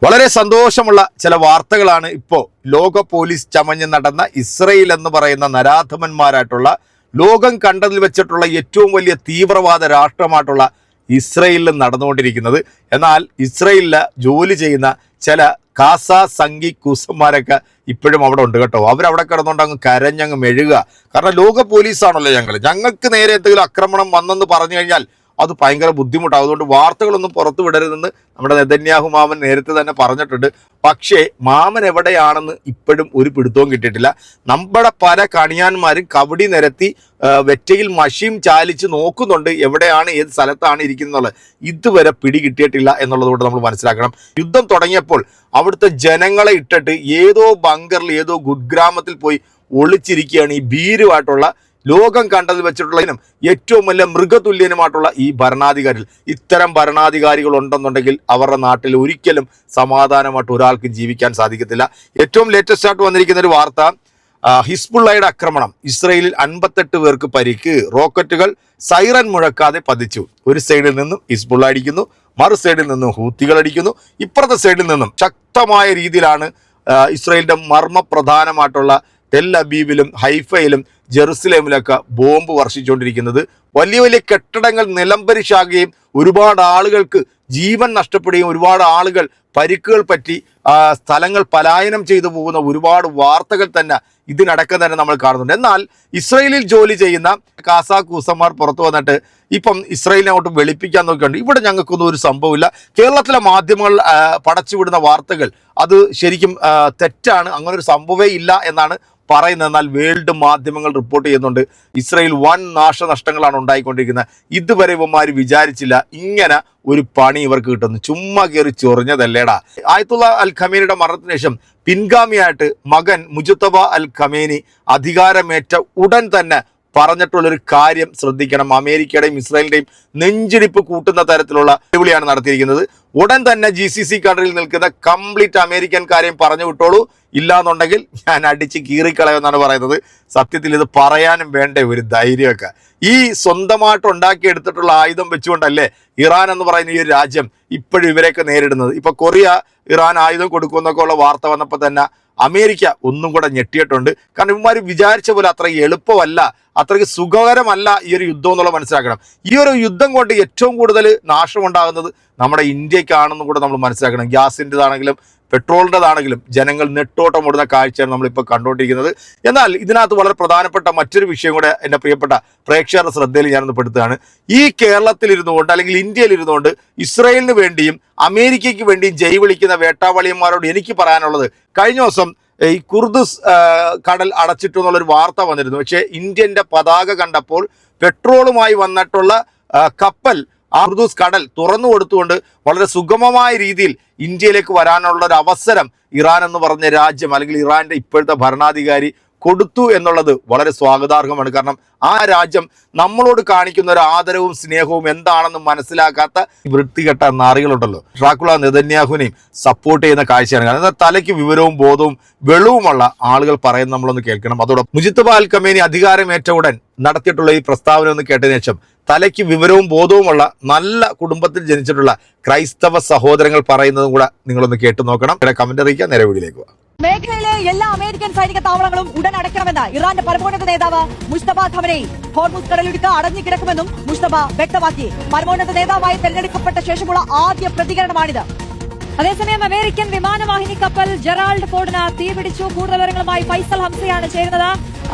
വളരെ സന്തോഷമുള്ള ചില വാർത്തകളാണ് ഇപ്പോൾ ലോക പോലീസ് ചമഞ്ഞ് നടന്ന ഇസ്രയേൽ എന്ന് പറയുന്ന നരാധമന്മാരായിട്ടുള്ള ലോകം കണ്ടതിൽ വെച്ചിട്ടുള്ള ഏറ്റവും വലിയ തീവ്രവാദ രാഷ്ട്രമായിട്ടുള്ള ഇസ്രയേലിൽ നടന്നുകൊണ്ടിരിക്കുന്നത്. എന്നാൽ ഇസ്രയേലിൽ ജോലി ചെയ്യുന്ന ചില കാസ സംഘി കൂസന്മാരൊക്കെ ഇപ്പോഴും അവിടെ ഉണ്ട് കേട്ടോ. അവരവിടെ കിടന്നുകൊണ്ട് അങ്ങ് കരഞ്ഞങ്ങ് മെഴുകുക. കാരണം ലോക പോലീസാണല്ലോ ഞങ്ങൾക്ക് നേരെ എന്തെങ്കിലും ആക്രമണം വന്നെന്ന് പറഞ്ഞു കഴിഞ്ഞാൽ അത് ഭയങ്കര ബുദ്ധിമുട്ടാണ്. അതുകൊണ്ട് വാർത്തകളൊന്നും പുറത്തു വിടരുതെന്ന് നമ്മുടെ നെതന്യാഹു മാമൻ നേരത്തെ തന്നെ പറഞ്ഞിട്ടുണ്ട്. പക്ഷേ മാമൻ എവിടെയാണെന്ന് ഇപ്പോഴും ഒരു പിടുത്തവും കിട്ടിയിട്ടില്ല. നമ്മുടെ പല കണിയാന്മാരും കബഡി നിരത്തി വെറ്റയിൽ മഷിയും ചാലിച്ച് നോക്കുന്നുണ്ട് എവിടെയാണ്, ഏത് സ്ഥലത്താണ് ഇരിക്കുന്നത്. ഇതുവരെ പിടി കിട്ടിയിട്ടില്ല എന്നുള്ളതുകൊണ്ട് നമ്മൾ മനസ്സിലാക്കണം. യുദ്ധം തുടങ്ങിയപ്പോൾ അവിടുത്തെ ജനങ്ങളെ ഇട്ടിട്ട് ഏതോ ബങ്കറിൽ ഏതോ ഗുഗ്രാമത്തിൽ പോയി ഒളിച്ചിരിക്കുകയാണ് ഈ ഭീരുവായിട്ടുള്ള ലോകം കണ്ടതിൽ വെച്ചിട്ടുള്ള ഏറ്റവും വലിയ മൃഗതുല്യനുമായിട്ടുള്ള ഈ ഭരണാധികാരികൾ. ഇത്തരം ഭരണാധികാരികൾ ഉണ്ടെന്നുണ്ടെങ്കിൽ അവരുടെ നാട്ടിൽ ഒരിക്കലും സമാധാനമായിട്ട് ഒരാൾക്ക് ജീവിക്കാൻ സാധിക്കത്തില്ല. ഏറ്റവും ലേറ്റസ്റ്റ് ആയിട്ട് വന്നിരിക്കുന്ന ഒരു വാർത്ത, ഹിസ്ബുള്ളയുടെ ആക്രമണം, ഇസ്രയേലിൽ 58 പേർക്ക് പരിക്ക്, റോക്കറ്റുകൾ സൈറൻ മുഴക്കാതെ പതിച്ചു. ഒരു സൈഡിൽ നിന്നും ഹിസ്ബുള്ള അടിക്കുന്നു, മറു സൈഡിൽ നിന്നും ഹൂത്തികൾ അടിക്കുന്നു, ഇപ്പുറത്തെ സൈഡിൽ നിന്നും ശക്തമായ രീതിയിലാണ് ഇസ്രയേലിന്റെ മർമ്മപ്രധാനമായിട്ടുള്ള ടെൽ അബീബിലും ഹൈഫയിലും ജെറുസലേമിലൊക്കെ ബോംബ് വർഷിച്ചുകൊണ്ടിരിക്കുന്നത്. വലിയ വലിയ കെട്ടിടങ്ങൾ നിലംപരിശാകുകയും ഒരുപാട് ആളുകൾക്ക് ജീവൻ നഷ്ടപ്പെടുകയും ഒരുപാട് ആളുകൾ പരിക്കുകൾ പറ്റി സ്ഥലങ്ങൾ പലായനം ചെയ്തു പോകുന്ന ഒരുപാട് വാർത്തകൾ തന്നെ ഇതിനടക്കം തന്നെ നമ്മൾ കാണുന്നുണ്ട്. എന്നാൽ ഇസ്രയേലിൽ ജോലി ചെയ്യുന്ന കാസാ കൂസന്മാർ പുറത്തു വന്നിട്ട് ഇപ്പം ഇസ്രയേലിനെ അങ്ങോട്ട് വെളുപ്പിക്കാൻ നോക്കിയുണ്ട്. ഇവിടെ ഞങ്ങൾക്കൊന്നും ഒരു സംഭവമില്ല. കേരളത്തിലെ മാധ്യമങ്ങൾ പടച്ചുവിടുന്ന വാർത്തകൾ അത് ശരിക്കും തെറ്റാണ്, അങ്ങനെ ഒരു സംഭവമേ ഇല്ല എന്നാണ് പറയുന്നത്. എന്നാൽ വേൾഡ് മാധ്യമങ്ങൾ റിപ്പോർട്ട് ചെയ്യുന്നുണ്ട് ഇസ്രയേൽ വൻ നാശനഷ്ടങ്ങളാണ് ഉണ്ടായിക്കൊണ്ടിരിക്കുന്നത്. ഇതുവരെ ഇവന്മാർ വിചാരിച്ചില്ല ഇങ്ങനെ ഒരു പണി ഇവർക്ക് കിട്ടുന്നു. ചുമ്മാ കയറി ചൊറിഞ്ഞതല്ലേടാ. ആയത്തുള്ള അൽ ഖമേനിയുടെ മരണത്തിന് ശേഷം പിൻഗാമിയായിട്ട് മകൻ മുജ്തബ അൽ ഖമേനി അധികാരമേറ്റ ഉടൻ തന്നെ പറഞ്ഞിട്ടുള്ളൊരു കാര്യം ശ്രദ്ധിക്കണം. അമേരിക്കയുടെയും ഇസ്രായേലിന്റെയും നെഞ്ചിടിപ്പ് കൂട്ടുന്ന തരത്തിലുള്ള വെല്ലുവിളിയാണ് നടത്തിയിരിക്കുന്നത്. ഉടൻ തന്നെ GCC കൺട്രിയിൽ നിൽക്കുന്ന കംപ്ലീറ്റ് അമേരിക്കൻകാരെയും പറഞ്ഞു വിട്ടോളൂ, ഇല്ലാന്നുണ്ടെങ്കിൽ ഞാൻ അടിച്ച് കീറിക്കളയെന്നാണ് പറയുന്നത്. സത്യത്തിൽ ഇത് പറയാനും വേണ്ടേ ഒരു ധൈര്യമൊക്കെ. ഈ സ്വന്തമായിട്ട് ഉണ്ടാക്കിയെടുത്തിട്ടുള്ള ആയുധം വെച്ചുകൊണ്ടല്ലേ ഇറാൻ എന്ന് പറയുന്ന ഈ ഒരു രാജ്യം ഇപ്പോഴും ഇവരെയൊക്കെ നേരിടുന്നത്. ഇപ്പൊ കൊറിയ ഇറാൻ ആയുധം കൊടുക്കുമെന്നൊക്കെ ഉള്ള വാർത്ത വന്നപ്പോൾ തന്നെ അമേരിക്ക ഒന്നും കൂടെ ഞെട്ടിയിട്ടുണ്ട്. കാരണം ഇവന്മാർ വിചാരിച്ച പോലെ അത്ര എളുപ്പമല്ല, അത്രയ്ക്ക് സുഖകരമല്ല ഈ ഒരു യുദ്ധം എന്നുള്ള മനസ്സിലാക്കണം. ഈ ഒരു യുദ്ധം കൊണ്ട് ഏറ്റവും കൂടുതൽ നാശമുണ്ടാകുന്നത് നമ്മുടെ ഇന്ത്യക്കാണെന്നും കൂടെ നമ്മൾ മനസ്സിലാക്കണം. ഗ്യാസിൻ്റെതാണെങ്കിലും പെട്രോളിൻ്റെതാണെങ്കിലും ജനങ്ങൾ നെട്ടോട്ടം ഓടുന്ന കാഴ്ചയാണ് നമ്മളിപ്പോൾ കണ്ടുകൊണ്ടിരിക്കുന്നത്. എന്നാൽ ഇതിനകത്ത് വളരെ പ്രധാനപ്പെട്ട മറ്റൊരു വിഷയം കൂടെ എൻ്റെ പ്രിയപ്പെട്ട പ്രേക്ഷകരുടെ ശ്രദ്ധയിൽ ഞാനൊന്ന് പെടുത്തുകയാണ്. ഈ കേരളത്തിൽ ഇരുന്നുകൊണ്ട് അല്ലെങ്കിൽ ഇന്ത്യയിൽ ഇരുന്നുകൊണ്ട് ഇസ്രയേലിന് വേണ്ടിയും അമേരിക്കയ്ക്ക് വേണ്ടിയും ജയ് വിളിക്കുന്ന വേട്ടാവളിയന്മാരോട് എനിക്ക് പറയാനുള്ളത്, കഴിഞ്ഞ ദിവസം ഈ കുർദുസ് കടൽ അടച്ചിട്ടു എന്നുള്ളൊരു വാർത്ത വന്നിരുന്നു. പക്ഷേ ഇന്ത്യൻ്റെ പതാക കണ്ടപ്പോൾ പെട്രോളുമായി വന്നിട്ടുള്ള കപ്പൽ കുർദുസ് കടൽ തുറന്നു കൊടുത്തുകൊണ്ട് വളരെ സുഗമമായ രീതിയിൽ ഇന്ത്യയിലേക്ക് വരാനുള്ള ഒരു അവസരം ഇറാൻ എന്ന് പറഞ്ഞ രാജ്യം അല്ലെങ്കിൽ ഇറാന്റെ ഇപ്പോഴത്തെ ഭരണാധികാരി കൊടുത്തു എന്നുള്ളത് വളരെ സ്വാഗതാർഹമാണ്. കാരണം ആ രാജ്യം നമ്മളോട് കാണിക്കുന്ന ഒരു ആദരവും സ്നേഹവും എന്താണെന്ന് മനസ്സിലാക്കാത്ത വൃത്തികെട്ട നാറികളുണ്ടല്ലോ, ഡ്രാക്കുള നെതന്യാഹുവിനെയും സപ്പോർട്ട് ചെയ്യുന്ന കാഴ്ചയാണ്. കാരണം തലയ്ക്ക് വിവരവും ബോധവും വെളിവുമുള്ള ആളുകൾ പറയുന്നത് നമ്മളൊന്ന് കേൾക്കണം. അതോടൊപ്പം മുജ്തബ അൽ ഖമേനി അധികാരമേറ്റ ഉടൻ നടത്തിയിട്ടുള്ള ഈ പ്രസ്താവന ഒന്ന് കേട്ടതിനു ശേഷം തലയ്ക്ക് വിവരവും ബോധവുമുള്ള നല്ല കുടുംബത്തിൽ ജനിച്ചിട്ടുള്ള ക്രൈസ്തവ സഹോദരങ്ങൾ പറയുന്നതും കൂടെ നിങ്ങളൊന്ന് കേട്ടു നോക്കണം. കമന്റ് അറിയിക്കുക. നേരെ വീഡിയോയിലേക്ക് പോവാം. മേഖലയിലെ എല്ലാ അമേരിക്കൻ സൈനിക താവളങ്ങളും ഉടൻ അടയ്ക്കണമെന്ന് ഇറാന്റെ പരമോന്നത നേതാവ് മുജ്തബ ഖമനേയി. ഹോർമുസ് കടലിടുക്ക് അടഞ്ഞു കിടക്കുമെന്നും മുജ്തബ വ്യക്തമാക്കി. പരമോന്നത നേതാവായി തെരഞ്ഞെടുക്കപ്പെട്ട ശേഷമുള്ള ആദ്യ പ്രതികരണമാണിത്. അതേസമയം അമേരിക്കൻ വിമാനവാഹിനി കപ്പൽ ജെറാൾഡ് ഫോർഡിന് തീപിടിച്ചു. കൂടുതൽ വിവരങ്ങളുമായി ഫൈസൽ ഹംസയാണ് ചേരുന്നത്.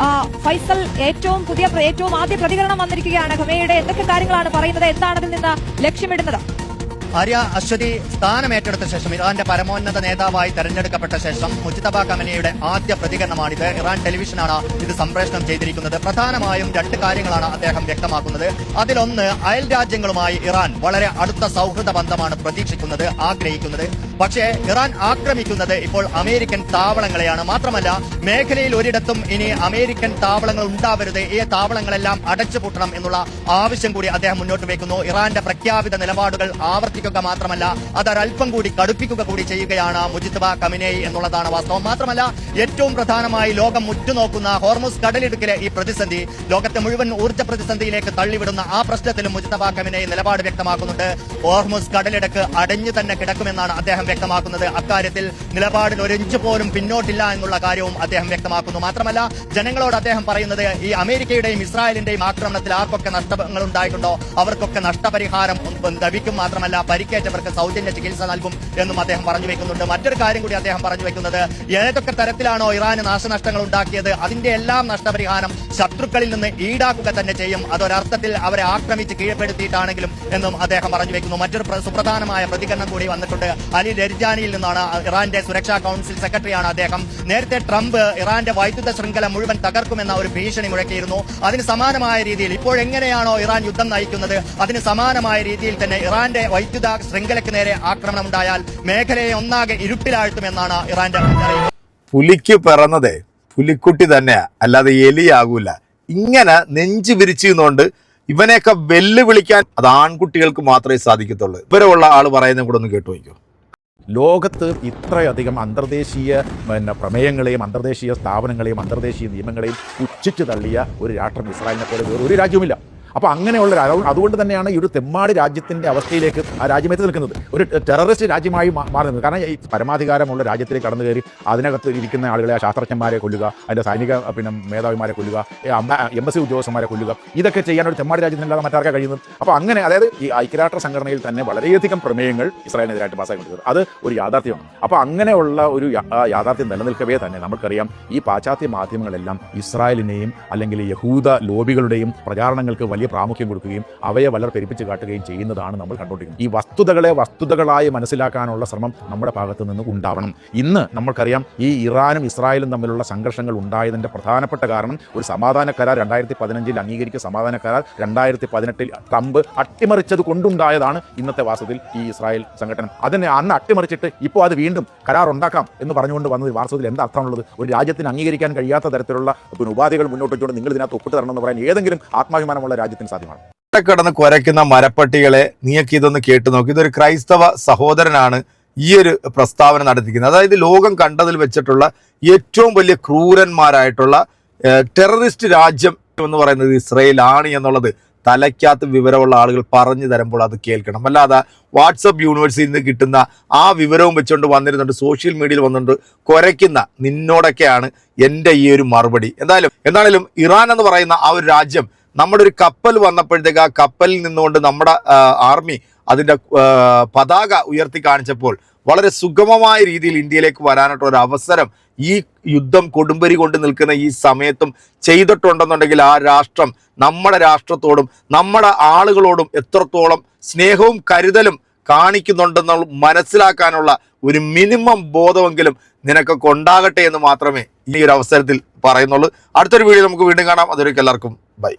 ഫൈസൽ, ഏറ്റവും ആദ്യ പ്രതികരണം വന്നിരിക്കുകയാണ് ഖമേനിയുടെ. എന്തൊക്കെ കാര്യങ്ങളാണ് പറയുന്നത്? എന്താണ് അതിൽ നിന്ന് ലക്ഷ്യമിടുന്നത്? അശ്വതി സ്ഥാനമേറ്റെടുത്ത ശേഷം ഇറാന്റെ പരമോന്നത നേതാവായി തെരഞ്ഞെടുക്കപ്പെട്ട ശേഷം മുജ്തബ ഖമനേയുടെ ആദ്യ പ്രതികരണമാണിത്. ഇറാൻ ടെലിവിഷനാണ് ഇത് സംപ്രേഷണം ചെയ്തിരിക്കുന്നത്. പ്രധാനമായും 2 കാര്യങ്ങളാണ് അദ്ദേഹം വ്യക്തമാക്കുന്നത്. അതിലൊന്ന്, അയൽ രാജ്യങ്ങളുമായി ഇറാൻ വളരെ അടുത്ത സൗഹൃദ ബന്ധമാണ് പ്രതീക്ഷിക്കുന്നത്, ആഗ്രഹിക്കുന്നത്. പക്ഷേ ഇറാൻ ആക്രമിക്കുന്നത് ഇപ്പോൾ അമേരിക്കൻ താവളങ്ങളെയാണ്. മാത്രമല്ല മേഖലയിൽ ഒരിടത്തും ഇനി അമേരിക്കൻ താവളങ്ങൾ ഉണ്ടാവരുത്, ഈ താവളങ്ങളെല്ലാം അടച്ചുപൂട്ടണം എന്നുള്ള ആവശ്യം കൂടി അദ്ദേഹം മുന്നോട്ട് വയ്ക്കുന്നു. ഇറാന്റെ പ്രഖ്യാപിത നിലപാടുകൾ ആവർത്തിക്കുക മാത്രമല്ല അതൊരൽപ്പം കൂടി കടുപ്പിക്കുക കൂടി ചെയ്യുകയാണ് മുജ്തബ ഖമനേയി എന്നുള്ളതാണ് വാസ്തവം. മാത്രമല്ല ഏറ്റവും പ്രധാനമായി ലോകം ഉറ്റുനോക്കുന്ന ഹോർമുസ് കടലിടുക്കിലെ ഈ പ്രതിസന്ധി ലോകത്തെ മുഴുവൻ ഊർജ്ജ പ്രതിസന്ധിയിലേക്ക് തള്ളിവിടുന്ന ആ പ്രശ്നത്തിലും മുജ്തബ ഖമനേയി നിലപാട് വ്യക്തമാക്കുന്നുണ്ട്. ഹോർമുസ് കടലിടുക്ക് അടഞ്ഞു തന്നെ കിടക്കുമെന്നാണ് അദ്ദേഹം വ്യക്തമാക്കുന്നത്. അക്കാര്യത്തിൽ നിലപാടിൽ ഒരു ഇഞ്ച് പോലും പിന്നോട്ടില്ല എന്നുള്ള കാര്യവും അദ്ദേഹം വ്യക്തമാക്കുന്നു. മാത്രമല്ല ജനങ്ങളോട് അദ്ദേഹം പറയുന്നത് ഈ അമേരിക്കയുടെയും ഇസ്രായേലിന്റെയും ആക്രമണത്തിൽ ആർക്കൊക്കെ നഷ്ടങ്ങൾ ഉണ്ടായിട്ടുണ്ടോ അവർക്കൊക്കെ നഷ്ടപരിഹാരം ലഭിക്കും. മാത്രമല്ല പരിക്കേറ്റവർക്ക് സൗജന്യ ചികിത്സ നൽകും എന്നും അദ്ദേഹം പറഞ്ഞു വെക്കുന്നുണ്ട്. മറ്റൊരു കാര്യം കൂടി അദ്ദേഹം പറഞ്ഞു വെക്കുന്നത് ഏതൊക്കെ തരത്തിലാണോ ഇറാന് നാശനഷ്ടങ്ങൾ ഉണ്ടാക്കിയത് അതിന്റെ എല്ലാം നഷ്ടപരിഹാരം ശത്രുക്കളിൽ നിന്ന് ഈടാക്കുക തന്നെ ചെയ്യും. അതൊരർത്ഥത്തിൽ അവരെ ആക്രമിച്ച് കീഴ്പ്പെടുത്തിയിട്ടാണെങ്കിലും എന്നും അദ്ദേഹം പറഞ്ഞു വെക്കുന്നു. മറ്റൊരു സുപ്രധാനമായ പ്രതികരണം കൂടി വന്നിട്ടുണ്ട്. അലി ലർജാനിയിൽ നിന്നാണ്. ഇറാന്റെ സുരക്ഷാ കൌൺസിൽ സെക്രട്ടറിയാണ് അദ്ദേഹം. നേരത്തെ ട്രംപ് ഇറാന്റെ വൈദ്യുത ശൃംഖല മുഴുവൻ തകർക്കുമെന്ന ഒരു ഭീഷണി മുഴക്കിയിരുന്നു. അതിന് സമാനമായ രീതിയിൽ ഇപ്പോഴെങ്ങനെയാണോ ഇറാൻ യുദ്ധം നയിക്കുന്നത് അതിന് സമാനമായ രീതിയിൽ തന്നെ ഇറാന്റെ വൈദ്യുത ശൃംഖലയ്ക്ക് നേരെ ആക്രമണം ഉണ്ടായാൽ മേഖലയെ ഒന്നാകെ ഇരുട്ടിലാഴ്ത്തുമെന്നാണ് ഇറാന്റെ അറിയിപ്പ്. പുലിക്ക് പിറന്നതേ പുലിക്കുട്ടി തന്നെയാ, അല്ലാതെ എലിയാകൂല. ഇങ്ങനെ നെഞ്ചു വിരിച്ചുകൊണ്ട് ഇവനെയൊക്കെ വെല്ലുവിളിക്കാൻ അത് ആൺകുട്ടികൾക്ക് മാത്രമേ സാധിക്കത്തുള്ളൂ. ഇവരുള്ള ആള് പറയുന്നതും കൂടെ ഒന്ന് കേട്ടു നോക്കൂ. ലോകത്ത് ഇത്രയധികം അന്തർദേശീയ പ്രമേയങ്ങളെയും അന്തർദേശീയ സ്ഥാപനങ്ങളെയും അന്തർദേശീയ നിയമങ്ങളെയും പുച്ഛിച്ചു തള്ളിയ ഒരു രാഷ്ട്രം ഇസ്രായേലിനെ പോലെ വേറെ ഒരു രാജ്യവുമില്ല. അപ്പോൾ അങ്ങനെയുള്ള അതുകൊണ്ട് തന്നെയാണ് ഈ ഒരു തെമ്മാടി രാജ്യത്തിൻ്റെ അവസ്ഥയിലേക്ക് ആ രാജ്യം എത്തി നിൽക്കുന്നത്. ഒരു ടെററിസ്റ്റ് രാജ്യമായി മാറുന്നത്. കാരണം ഈ പരമാധികാരമുള്ള രാജ്യത്തിലേക്ക് കടന്നു കയറി അതിനകത്ത് ഇരിക്കുന്ന ആളുകളെ, ആ ശാസ്ത്രജ്ഞന്മാരെ കൊല്ലുക, അതിൻ്റെ സൈനിക മേധാവിമാരെ കൊല്ലുക, എംബസി ഉദ്യോഗസ്ഥന്മാരെ കൊല്ലുക, ഇതൊക്കെ ചെയ്യാൻ ഒരു തെമ്മാടി രാജ്യത്തിനല്ലാതെ മറ്റാർക്കാണ് കഴിയുന്നത്. അപ്പോൾ അങ്ങനെ അതായത് ഈ ഐക്യരാഷ്ട്ര സംഘടനയിൽ തന്നെ വളരെയധികം പ്രമേയങ്ങൾ ഇസ്രായേലിനെതിരായിട്ട് പാസ്സാക്കിക്കൊണ്ടിരിക്കുന്നത് അത് ഒരു യാഥാർത്ഥ്യമാണ്. അപ്പോൾ അങ്ങനെയുള്ള ഒരു യാഥാർത്ഥ്യം നിലനിൽക്കവേ തന്നെ നമുക്കറിയാം ഈ പാശ്ചാത്യ മാധ്യമങ്ങളെല്ലാം ഇസ്രായേലിനെയും അല്ലെങ്കിൽ യഹൂദ ലോബികളുടെയും പ്രചാരണങ്ങൾക്ക് വലിയ പ്രാമുഖ്യം കൊടുക്കുകയും അവയെ വളരെ പെരുപ്പിച്ച് കാട്ടുകയും ചെയ്യുന്നതാണ് നമ്മൾ കണ്ടുകൊണ്ടിരിക്കുന്നത്. ഈ വസ്തുതകളെ വസ്തുതകളായി മനസ്സിലാക്കാനുള്ള ശ്രമം നമ്മുടെ ഭാഗത്തു നിന്ന് ഉണ്ടാവണം. ഇന്ന് നമ്മൾക്കറിയാം ഈ ഇറാനും ഇസ്രായേലും തമ്മിലുള്ള സംഘർഷങ്ങൾ ഉണ്ടായതിൻ്റെ പ്രധാനപ്പെട്ട കാരണം ഒരു സമാധാന കരാർ 2015 അംഗീകരിച്ച സമാധാന കരാർ 2018 ട്രംപ് അട്ടിമറിച്ചത് കൊണ്ടുണ്ടായതാണ് ഇന്നത്തെ വാസ്തവത്തിൽ ഈ ഇസ്രായേൽ സംഘടന. അതിനെ അന്ന് അട്ടിമറിച്ചിട്ട് ഇപ്പോൾ അത് വീണ്ടും കരാർ ഉണ്ടാക്കാം എന്ന് പറഞ്ഞുകൊണ്ട് വന്നത് വാസ്തവത്തിൽ എന്താ അർത്ഥമുള്ളത്? ഒരു രാജ്യത്തിന് അംഗീകരിക്കാൻ കഴിയാത്ത തരത്തിലുള്ള ഉപാധികൾ മുന്നോട്ട് വെച്ചുകൊണ്ട് നിങ്ങൾ ഇതിനകത്ത് ഒപ്പിട്ട് തരണമെന്ന് പറയാൻ ഏതെങ്കിലും ആത്മാഭിമാനമുള്ള രാജ്യത്തിന് സാധ്യമാണ്? കിടന്ന് കുരയ്ക്കുന്ന മരപ്പട്ടികളെ നീയൊക്കെ ഇതൊന്ന് കേട്ടു നോക്കി. ഇതൊരു ക്രൈസ്തവ സഹോദരനാണ് ഈ ഒരു പ്രസ്താവന നടത്തിക്കുന്നത്. അതായത് ലോകം കണ്ടതിൽ വെച്ചിട്ടുള്ള ഏറ്റവും വലിയ ക്രൂരന്മാരായിട്ടുള്ള ടെററിസ്റ്റ് രാജ്യം എന്ന് പറയുന്നത് ഇസ്രയേൽ ആണ് എന്നുള്ളത് തലയ്ക്കകത്ത് വിവരമുള്ള ആളുകൾ പറഞ്ഞു തരുമ്പോൾ അത് കേൾക്കണം. അല്ലാതെ വാട്സപ്പ് യൂണിവേഴ്സിറ്റിയിൽ നിന്ന് കിട്ടുന്ന ആ വിവരവും വെച്ചുകൊണ്ട് വന്നിരുന്നുണ്ട് സോഷ്യൽ മീഡിയയിൽ വന്നുകൊണ്ട് കുരയ്ക്കുന്ന നിന്നോടൊക്കെയാണ് എൻ്റെ ഈ ഒരു മറുപടി. എന്തായാലും ഇറാൻ എന്ന് പറയുന്ന ആ ഒരു രാജ്യം നമ്മുടെ ഒരു കപ്പൽ വന്നപ്പോഴത്തേക്ക് ആ കപ്പലിൽ നിന്നുകൊണ്ട് നമ്മുടെ ആർമി അതിൻ്റെ പതാക ഉയർത്തി കാണിച്ചപ്പോൾ വളരെ സുഗമമായ രീതിയിൽ ഇന്ത്യയിലേക്ക് വരാനായിട്ടുള്ള ഒരു അവസരം ഈ യുദ്ധം കൊടുമ്പരി കൊണ്ട് നിൽക്കുന്ന ഈ സമയത്തും ചെയ്തിട്ടുണ്ടെന്നുണ്ടെങ്കിൽ ആ രാഷ്ട്രം നമ്മുടെ രാഷ്ട്രത്തോടും നമ്മുടെ ആളുകളോടും എത്രത്തോളം സ്നേഹവും കരുതലും കാണിക്കുന്നുണ്ടെന്ന് മനസ്സിലാക്കാനുള്ള ഒരു മിനിമം ബോധമെങ്കിലും നിനക്കൊക്കെ ഉണ്ടാകട്ടെ എന്ന് മാത്രമേ ഈ ഒരു അവസരത്തിൽ പറയുന്നുള്ളൂ. അടുത്തൊരു വീഡിയോ നമുക്ക് വീണ്ടും കാണാം. അതുവരെയ്ക്കും എല്ലാവർക്കും ബൈ.